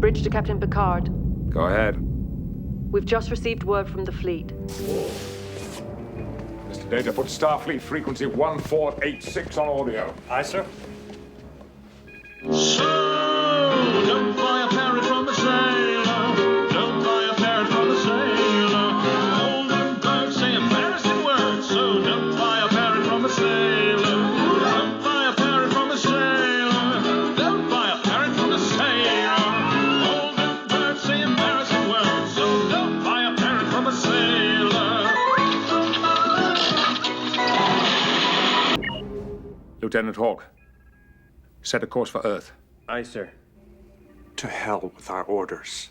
Bridge to Captain Picard. Go ahead. We've just received word from the fleet. Mr. Data, put Starfleet frequency 1486 on audio. Aye, sir. So, don't buy a parrot from a sailor. Don't buy a parrot from a sailor. Golden birds say embarrassing words. So, don't buy a parrot from a sailor. Don't buy a parrot from a sailor. Don't buy a parrot from a sailor. Golden birds say embarrassing words. So, don't buy a parrot from a sailor. Lieutenant Hawk, set a course for Earth. Aye, sir. To hell with our orders.